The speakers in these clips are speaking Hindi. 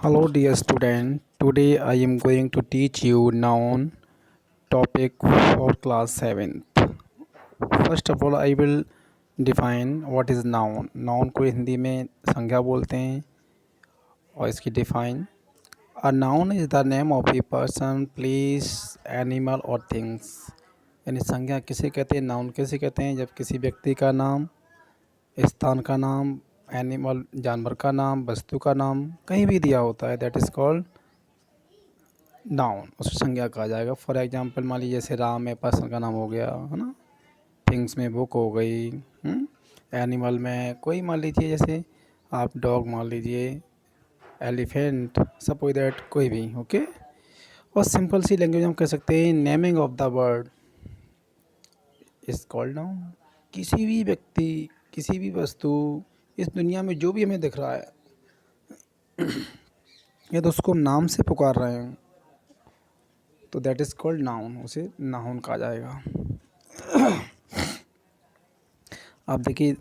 Hello dear student, today I am going to teach you noun topic for class 7th. First of all I will define what is noun. Noun को हिंदी में संज्ञा बोलते हैं और इसकी define a noun is the name of a person, place, animal or things. यानी संज्ञा किसे कहते हैं, नाउन किसे कहते हैं जब किसी व्यक्ति का नाम, स्थान का नाम, एनिमल जानवर का नाम, वस्तु का नाम कहीं भी दिया होता है, दैट इज़ कॉल्ड नाउन, उसे संज्ञा कहा जाएगा। फॉर एग्जांपल मान लीजिए जैसे राम है, पर्सन का नाम हो गया है ना। थिंग्स में बुक हो गई। एनिमल में कोई मान लीजिए जैसे आप डॉग मान लीजिए, एलिफेंट, सपोज दैट कोई भी। ओके। और सिंपल सी लैंग्वेज हम कह सकते हैं naming of the word is called noun. किसी भी व्यक्ति, किसी भी वस्तु इस दुनिया में जो भी हमें दिख रहा है या तो उसको हम नाम से पुकार रहे हैं तो दैट इज़ कॉल्ड नाउन, उसे नाउन कहा जाएगा। आप देखिए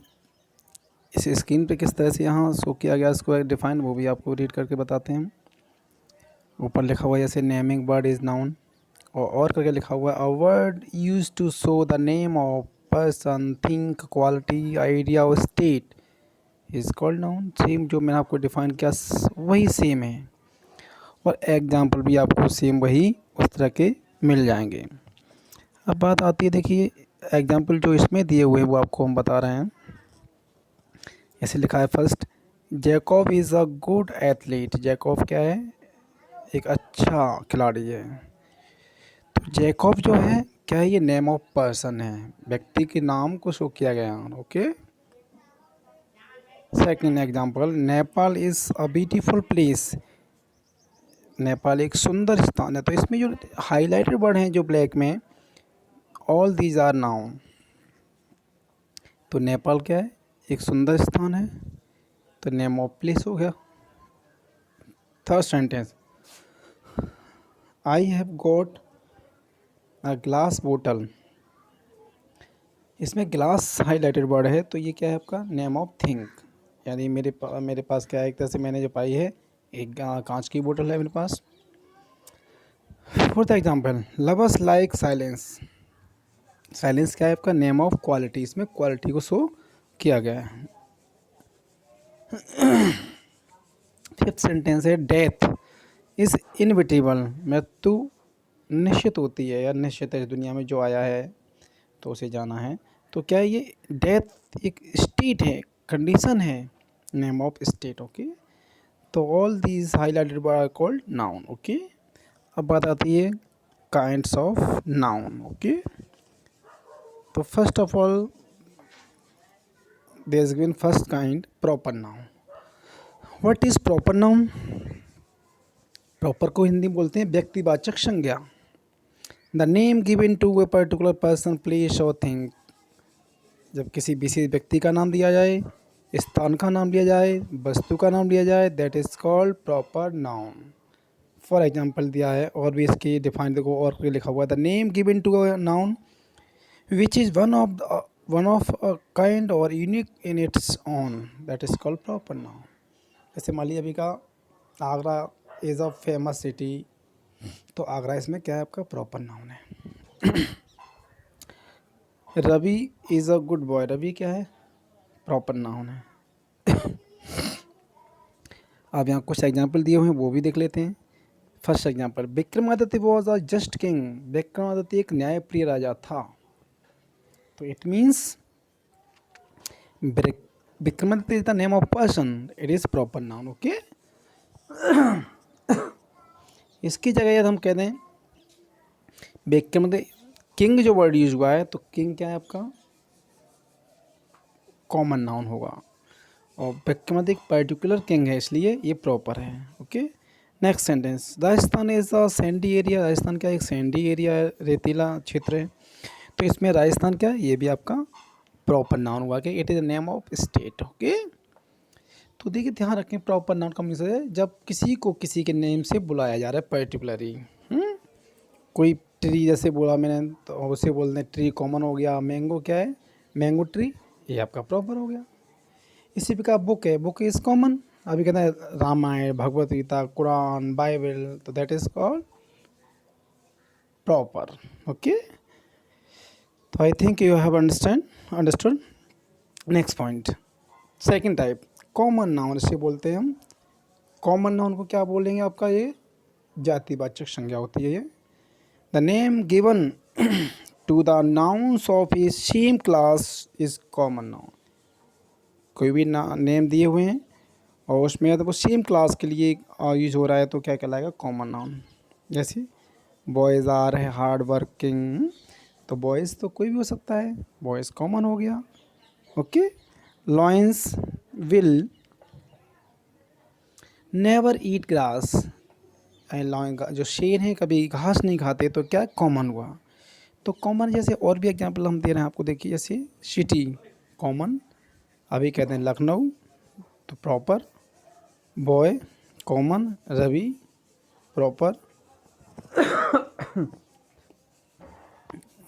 इस स्क्रीन पे किस तरह से यहाँ शो किया गया, इसको एक डिफाइन वो भी आपको रीड करके बताते हैं। ऊपर लिखा हुआ है जैसे नेमिंग वर्ड इज़ नाउन, और करके लिखा हुआ है a word use to show the name of person, thing, quality, idea और state is called noun. Same जो मैंने आपको डिफाइन किया वही सेम है, और एग्जाम्पल भी आपको सेम वही उस तरह के मिल जाएंगे। अब बात आती है, देखिए एग्जाम्पल जो इसमें दिए हुए हैं वो आपको हम बता रहे हैं। ऐसे लिखा है first, Jacob is a good athlete. Jacob क्या है, एक अच्छा खिलाड़ी है। तो जैकब जो है क्या है, ये नेम ऑफ पर्सन है, व्यक्ति के नाम को शो किया गया। Okay. Second example, Nepal is a beautiful place. Nepal एक सुंदर स्थान है। तो इसमें जो हाईलाइटेड वर्ड हैं जो ब्लैक में, ऑल दीज आर नाउन। तो नेपाल क्या है, एक सुंदर स्थान है, तो नेम ऑफ प्लेस हो गया। Third sentence, I have got a glass बोतल। इसमें ग्लास हाईलाइटेड वर्ड है, तो ये क्या है आपका नेम ऑफ थिंग, यानी मेरे पास क्या है, एक तरह से मैंने जो पाई है एक कांच की बोतल है मेरे पास। Fourth example, lovers like silence. Silence क्या है आपका नेम ऑफ क्वालिटी, इसमें क्वालिटी को शो किया गया है। फिफ्थ सेंटेंस है, डेथ इज़ इनविटेबल। मृत्यु निश्चित होती है या निश्चित है, इस दुनिया में जो आया है तो उसे जाना है। तो क्या है, ये डेथ एक स्टेट है, कंडीशन है, नेम ऑफ स्टेट। ओके। तो all these highlighted are called noun. Okay. अब बात आती है काइंड्स ऑफ नाउन। ओके। तो first of all there is given first kind, proper noun. What is proper noun? Proper को हिंदी में बोलते हैं व्यक्तिवाचक संज्ञा। The name given to a particular person, place और थिंग। जब किसी विशेष व्यक्ति का नाम दिया जाए, स्थान का नाम लिया जाए, वस्तु का नाम लिया जाए, that is called proper noun. For example दिया है, और भी इसकी डिफाइन देखो, और लिखा हुआ है the name given to a noun which is one of a kind और unique in its own, that is called proper noun. जैसे मान लीजिए अभी का Agra is a famous city, तो आगरा इसमें क्या है आपका प्रॉपर नाउन है। Ravi is a good boy, Ravi क्या है प्रॉपर नाउन है। अब यहाँ कुछ एग्जाम्पल दिए हुए हैं वो भी देख लेते हैं। First example, Vikramaditya was a just king. Vikramaditya एक न्यायप्रिय राजा था। तो it means Vikramaditya is the name of person, it is proper noun. Okay. इसकी जगह यदि हम कह दें विक्रमादित्य, किंग जो वर्ड यूज हुआ है, तो किंग क्या है आपका कॉमन नाउन होगा, और विक्रमादित्य एक पर्टिकुलर किंग है, इसलिए ये प्रॉपर है। Okay. Next sentence, Rajasthan is a Sandy area. Rajasthan क्या एक सैंडी एरिया है, रेतीला क्षेत्र है। तो इसमें राजस्थान क्या है, ये भी आपका प्रॉपर नाउन हुआ कि it is the name of state. Okay. तो देखिए ध्यान रखें, प्रॉपर नाउन का मीनिंग है जब किसी को किसी के नेम से बुलाया जा रहा है पर्टिकुलरली। कोई ट्री जैसे बोला मैंने, तो उसे बोलते हैं ट्री कॉमन हो गया। मैंगो क्या है, मैंगो ट्री, ये आपका प्रॉपर हो गया। इसी प्रकार बुक है, बुक इज़ कॉमन, अभी कहते हैं रामायण, भगवत गीता, कुरान, बाइबल, तो that is called proper. Okay, तो I think you have understood. Next point, second type, common noun इसे बोलते हैं हम. कॉमन नाउन को क्या बोलेंगे, आपका ये जातिवाचक संज्ञा होती है. ये the name given to the nouns of a same class is common noun. कोई भी नेम दिए हुए हैं और उसमें अगर वो सेम क्लास के लिए यूज हो रहा है तो क्या कहलाएगा, कॉमन नाउन. जैसे बॉयज़ आर है हार्ड वर्किंग, तो बॉयज़ तो कोई भी हो सकता है, बॉयज़ कॉमन हो गया. Okay. Lions will never eat grass, lion जो शेर हैं कभी घास नहीं खाते, तो क्या कॉमन हुआ. तो कॉमन जैसे और भी एग्जांपल हम दे रहे हैं आपको, देखिए जैसे सिटी कॉमन, अभी कहते हैं लखनऊ, तो proper. Boy common, Ravi proper.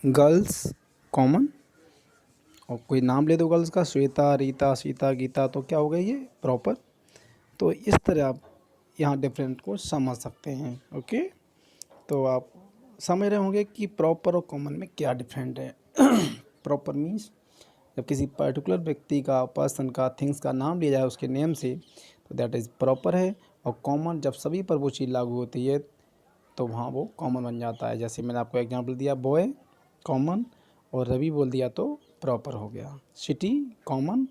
Girls common, और कोई नाम ले दो गर्ल्स का, श्वेता, रीता, सीता, गीता, तो क्या हो गई ये प्रॉपर. तो इस तरह आप यहाँ डिफरेंट को समझ सकते हैं. ओके, तो आप समझ रहे होंगे कि प्रॉपर और कॉमन में क्या डिफरेंट है. प्रॉपर मीन्स जब किसी पर्टिकुलर व्यक्ति का, पर्सन का, थिंग्स का नाम लिया जाए उसके नेम से, तो दैट इज़ प्रॉपर है. और कॉमन जब सभी पर वो चीज़ लागू होती है तो वहाँ वो कॉमन बन जाता है. जैसे मैंने आपको एग्जांपल दिया, बॉय कॉमन और रवि बोल दिया तो प्रॉपर हो गया. सिटी कॉमन,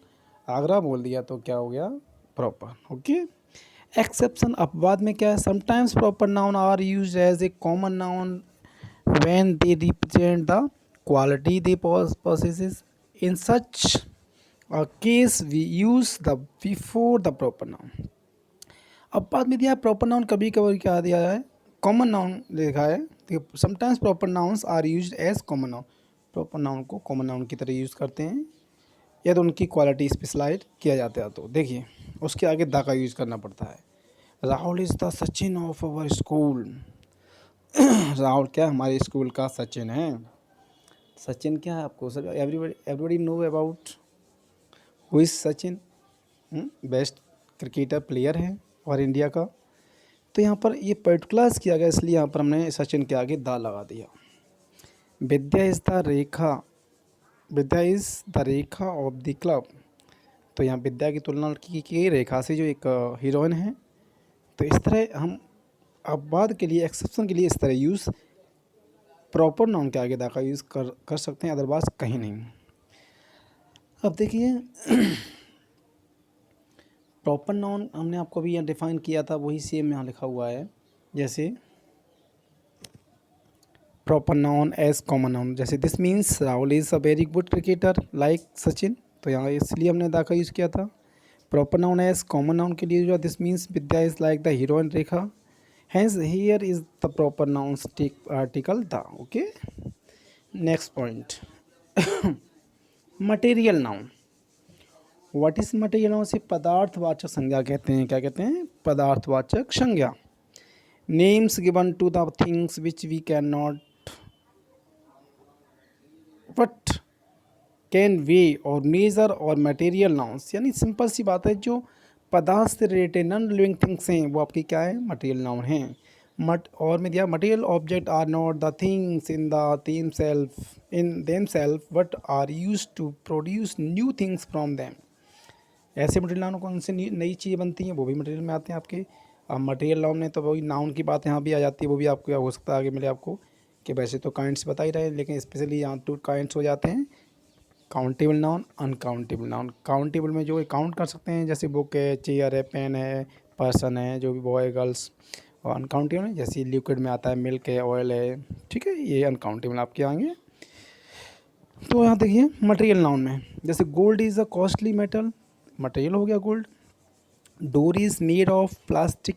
आगरा बोल दिया तो क्या हो गया, प्रॉपर. ओके. एक्सेप्शन अपवाद में क्या है, sometimes proper noun are used as a common noun when they represent the quality they possesses. In such a case we use the before the proper noun. अब बाद में दिया है प्रॉपर नाउन, कभी कभी क्या दिया है, कॉमन नाउन लिखा है. Sometimes proper nouns are used as common noun. Proper noun को कॉमन नाउन की तरह यूज़ करते हैं या तो उनकी क्वालिटी स्पेशलाइज किया जाता है. तो देखिए उसके आगे दा का यूज़ करना पड़ता है. Rahul is the Sachin of our school. Rahul क्या हमारे स्कूल का सचिन है. सचिन क्या है आपको sir, everybody know about who is Sachin. Best cricketer player है और इंडिया का. तो यहाँ पर ये पर्टिकुलर्स किया गया इसलिए यहाँ पर हमने सचिन के आगे दा लगा दिया. Vidya is the Rekha, Vidya is the Rekha of the club. तो यहाँ विद्या की तुलना की गई रेखा से जो एक हीरोइन है. तो इस तरह हम अपवाद के लिए, एक्सेप्शन के लिए इस तरह यूज़ प्रॉपर नाउन के आगे दा का यूज़ कर सकते हैं, अदरवाइज कहीं नहीं. अब देखिए प्रॉपर नाउन हमने आपको अभी यहाँ डिफाइन किया था, वही सेम यहाँ लिखा हुआ है. जैसे proper noun as common noun, जैसे this means Rahul is a very good cricketer like Sachin, तो यहाँ इसलिए हमने दा का यूज़ किया था. Proper noun as common noun के लिए जो this means Vidya is like the heroine Rekha, hence here is the proper noun article the. Okay. Next point, material noun. What is material noun से पदार्थवाचक संज्ञा कहते हैं. क्या कहते हैं, पदार्थवाचक संज्ञा. Names given to the things which we can not but can weigh और मेजर और मटेरियल नाउन्स, यानी सिंपल सी बात है, जो पदार्थ से रिलेटेड नॉन लिविंग थिंग्स हैं वो आपकी क्या है, मटेरियल नाउन हैं. और में दिया material object are not the things in themselves but are use to produce new things from them. ऐसे मटेरियल नाउन कौन से नई चीज़ें बनती हैं वो भी मटेरियल में आते हैं आपके. अब मटेरियल नाउन में तो वही नाउन की बात यहाँ भी आ जाती है, वो भी आपको क्या हो सकता है आगे मिले आपको, कि वैसे तो काइंड्स बता ही रहे हैं लेकिन स्पेशली यहाँ 2 काइंड्स हो जाते हैं, countable noun, uncountable noun. Countable में जो काउंट कर सकते हैं, जैसे बुक है, चेयर है, पेन है, पर्सन है, जो भी बॉय गर्ल्स. और अनकाउंटेबल है जैसे लिक्विड में आता है, मिल्क है, ऑयल है, ठीक है, ये अनकाउंटेबल आपके आएंगे. तो यहाँ देखिए मटेरियल नाउन में जैसे gold is a costly metal, material हो गया gold. Door is made of plastic,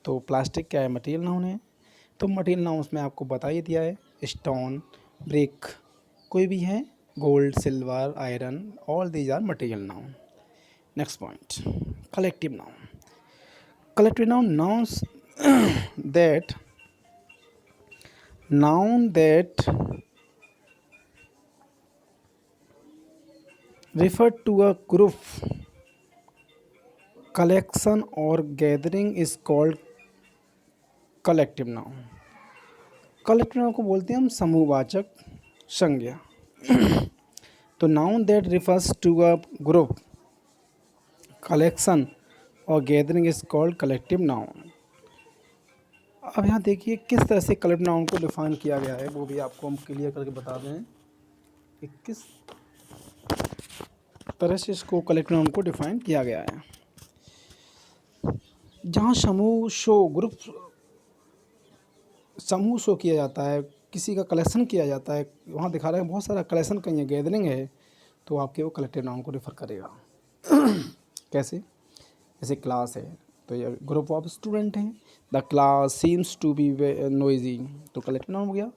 तो प्लास्टिक क्या है, मटेरियल नाउन है. तो मटेरियल नाउन में आपको बता ही दिया है, स्टोन, ब्रिक, कोई भी है, gold, silver, iron, all these are material noun. Next point, collective noun. Collective noun, noun that refer to a group collection और gathering is called collective noun. Collective noun को बोलते हैं हम समूहवाचक संज्ञा। तो noun that refers to a group, collection और gathering is called collective noun. अब यहाँ देखिए किस तरह से कलेक्टिव नाउन को डिफाइन किया गया है, वो भी आपको हम क्लियर करके बता दें कि किस तरह से इसको कलेक्टिव नाउन को डिफाइन किया गया है। जहाँ समूह शो किया जाता है, किसी का कलेक्शन किया जाता है, वहाँ दिखा रहा है बहुत सारा कलेक्शन कहीं है, गैदरिंग है, तो आपके वो कलेक्टिव नाउन को रेफर करेगा। कैसे? जैसे क्लास है तो ये ग्रुप ऑफ स्टूडेंट हैं, the class seems to be noisy, तो कलेक्टिव नाउन हो गया।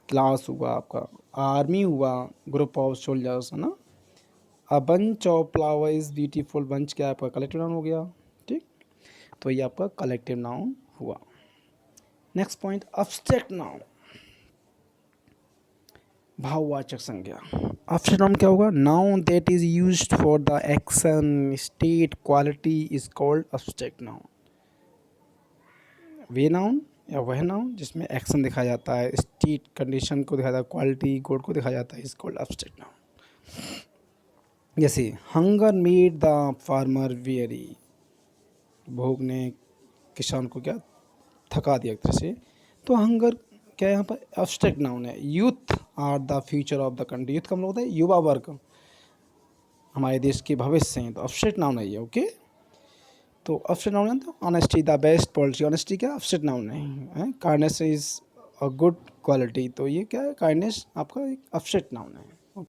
क्लास हुआ आपका, आर्मी हुआ, ग्रुप ऑफ सोल्जर्स है ना। A bunch of flower is beautiful, bunch क्या है आपका कलेक्टिव नाउन हो गया। ठीक, तो ये आपका कलेक्टिव नाउन हुआ। नेक्स्ट पॉइंट, अब्स्ट्रैक्ट नाउन, भाववाचक संज्ञा। अब्स्ट्रैक्ट नाउन क्या होगा? Noun that is used for the action, state, quality is called abstract noun. Way noun या वह नाउन जिसमें एक्शन दिखाया जाता है, स्टेट कंडीशन को दिखाया जाता है, क्वालिटी गुड को दिखाया जाता है, इज कॉल्ड अब्स्ट्रैक्ट नाउन। जैसे hunger made the farmer very, भूख ने किसान को क्या थका दिया एक तरह से। तो हंगर क्या यहाँ पर अब्स्ट्रैक्ट नाउन है। Youth are the future of the country, youth का मतलब होता है युवा वर्ग, हमारे देश के भविष्य हैं, तो अब्स्ट्रैक्ट नाउन है ये। ओके, तो अब्स्ट्रैक्ट नाउन है। तो honesty the best policy, honesty क्या अब्स्ट्रैक्ट नाउन है। Kindness is a good quality, तो ये क्या है? काइंडनेस आपका एक अब्स्ट्रैक्ट नाउन है।